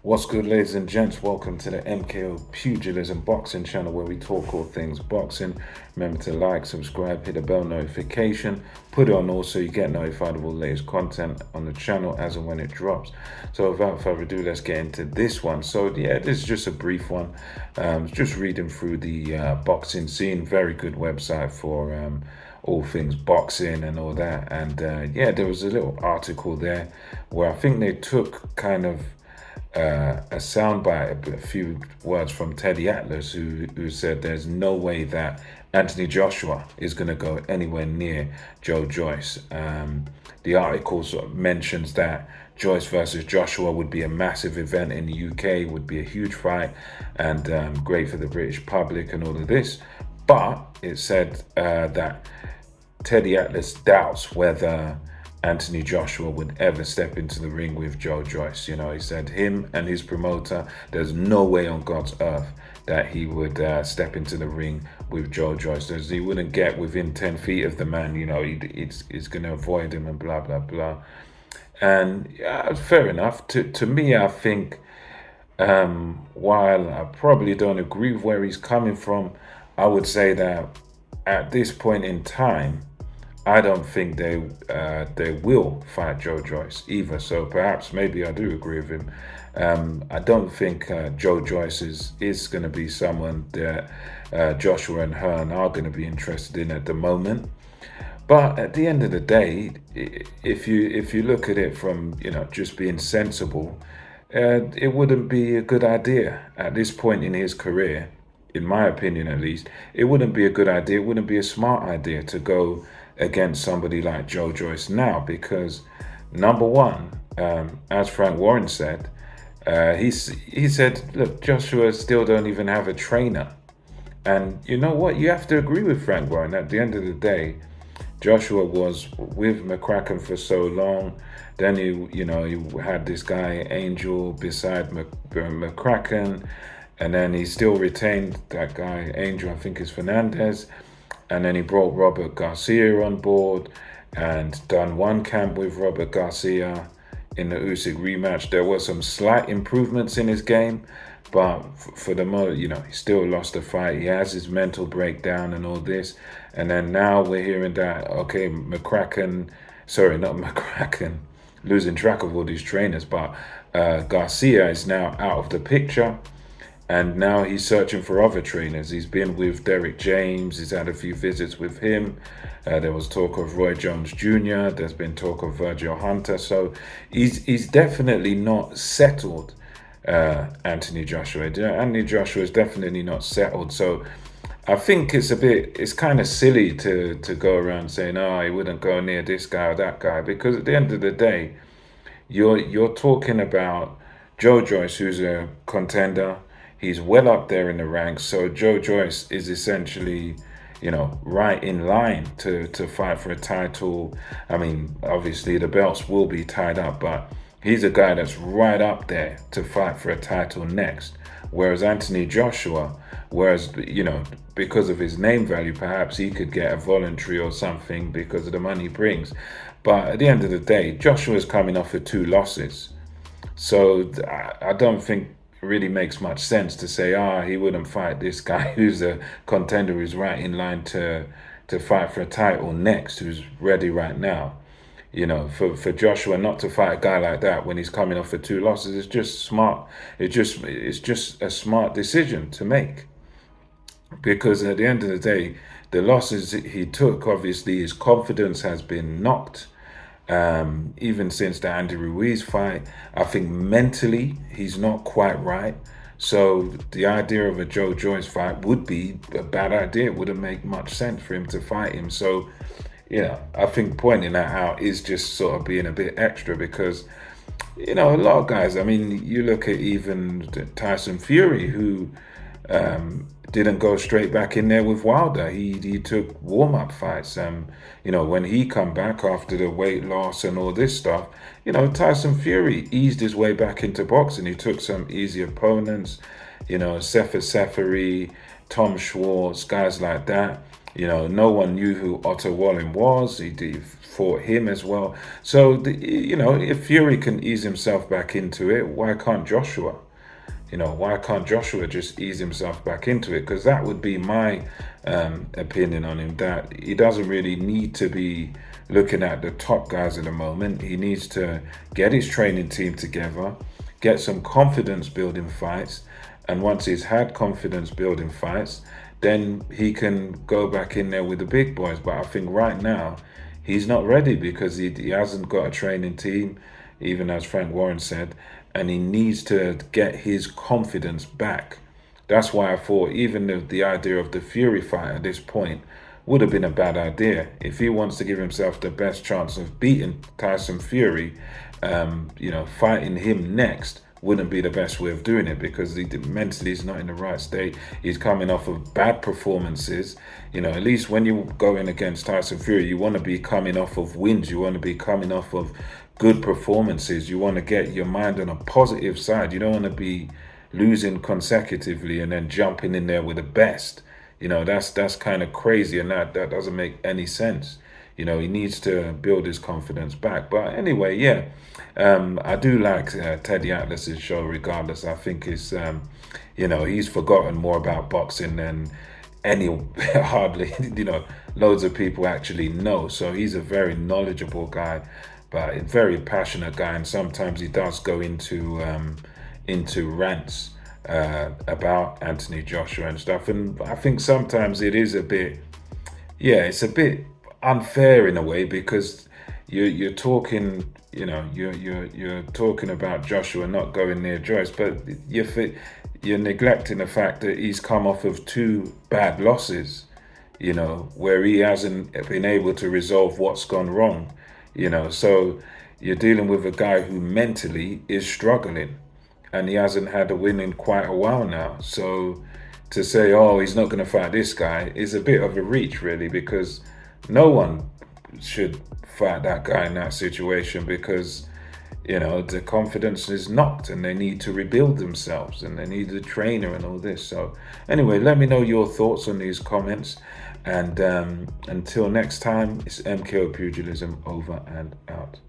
What's good, ladies and gents? Welcome to the MKO Pugilism Boxing channel where we talk all things boxing. Remember to like, subscribe, hit the bell notification, put it on all so you get notified of all the latest content on the channel as and when it drops. So without further ado, let's get into this one. So yeah, this is just a brief one. Just reading through the boxing scene. Very good website for all things boxing and all that. And yeah, there was a little article there where I think they took kind of a soundbite, a few words from Teddy Atlas, who said there's no way that Anthony Joshua is going to go anywhere near Joyce. The article sort of mentions that Joyce versus Joshua would be a massive event in the UK, would be a huge fight, and great for the British public and all of this. But it said that Teddy Atlas doubts whether Anthony Joshua would ever step into the ring with Joyce. You know, he said him and his promoter, there's no way on God's earth that he would step into the ring with Joyce. He wouldn't get within 10 feet of the man, you know, he's going to avoid him and blah, blah, blah. And yeah, fair enough. To me, I think while I probably don't agree with where he's coming from, I would say that at this point in time, I don't think they will fight Joyce either. So perhaps maybe I do agree with him. I don't think Joyce is going to be someone that Joshua and Hearn are going to be interested in at the moment. But at the end of the day, if you look at it from just being sensible, it wouldn't be a good idea at this point in his career. In my opinion, at least, it wouldn't be a good idea. It wouldn't be a smart idea to go against somebody like Joyce now, because number one, as Frank Warren said, he said, look, Joshua still don't even have a trainer. And you know what? You have to agree with Frank Warren. At the end of the day, Joshua was with McCracken for so long. Then you had this guy Angel beside McCracken. And then he still retained that guy, Angel, I think is Fernandez. And then he brought Robert Garcia on board and done one camp with Robert Garcia in the Usyk rematch. There were some slight improvements in his game, but for the most, he still lost the fight. He has his mental breakdown and all this. And then now we're hearing that, okay, losing track of all these trainers, but Garcia is now out of the picture. And now he's searching for other trainers. He's been with Derek James. He's had a few visits with him. There was talk of Roy Jones Jr. There's been talk of Virgil Hunter. So he's definitely not settled, Anthony Joshua. Anthony Joshua is definitely not settled. So I think it's kind of silly to go around saying, oh, he wouldn't go near this guy or that guy. Because at the end of the day, you're talking about Joyce, who's a contender. He's well up there in the ranks. So Joyce is essentially, right in line to fight for a title. I mean, obviously the belts will be tied up, but he's a guy that's right up there to fight for a title next. Whereas Anthony Joshua, because of his name value, perhaps he could get a voluntary or something because of the money he brings. But at the end of the day, Joshua's coming off of 2 losses. So I don't think really makes much sense to say, he wouldn't fight this guy who's a contender who's right in line to fight for a title next, who's ready right now. For Joshua not to fight a guy like that when he's coming off of 2 losses is just smart. It's just a smart decision to make, because at the end of the day, the losses he took, obviously his confidence has been knocked. Even since the Andy Ruiz fight, I think mentally he's not quite right. So the idea of a Joyce fight would be a bad idea. It wouldn't make much sense for him to fight him. So, I think pointing that out is just sort of being a bit extra, because, a lot of guys, I mean, you look at even Tyson Fury, who didn't go straight back in there with Wilder. He took warm-up fights. When he come back after the weight loss and all this stuff, Tyson Fury eased his way back into boxing. He took some easy opponents, Sefer Seferi, Tom Schwartz, guys like that. No one knew who Otto Wallin was. He fought him as well. So, if Fury can ease himself back into it, why can't Joshua? Why can't Joshua just ease himself back into it? Because that would be my opinion on him, that he doesn't really need to be looking at the top guys at the moment. He needs to get his training team together, get some confidence building fights. And once he's had confidence building fights, then he can go back in there with the big boys. But I think right now, he's not ready because he hasn't got a training team, even as Frank Warren said, and he needs to get his confidence back. That's why I thought even the idea of the Fury fight at this point would have been a bad idea. If he wants to give himself the best chance of beating Tyson Fury, fighting him next wouldn't be the best way of doing it, because mentally he's not in the right state. He's coming off of bad performances. At least when you go in against Tyson Fury, you want to be coming off of wins. You want to be coming off of good performances. You want to get your mind on a positive side. You don't want to be losing consecutively and then jumping in there with the best. That's kind of crazy, and that doesn't make any sense. He needs to build his confidence back. But anyway, yeah, I do like Teddy Atlas's show regardless. I think he's forgotten more about boxing than hardly, loads of people actually know. So he's a very knowledgeable guy, but a very passionate guy. And sometimes he does go into rants about Anthony Joshua and stuff. And I think sometimes it is it's a bit unfair in a way, because you're talking, you're talking about Joshua not going near Joyce, but you're neglecting the fact that he's come off of two bad losses, where he hasn't been able to resolve what's gone wrong, so you're dealing with a guy who mentally is struggling, and he hasn't had a win in quite a while now. So to say, oh, he's not going to fight this guy is a bit of a reach, really, because no one should fight that guy in that situation, because the confidence is knocked and they need to rebuild themselves and they need a trainer and all this. So anyway, let me know your thoughts on these comments, and until next time, it's MKO Pugilism over and out.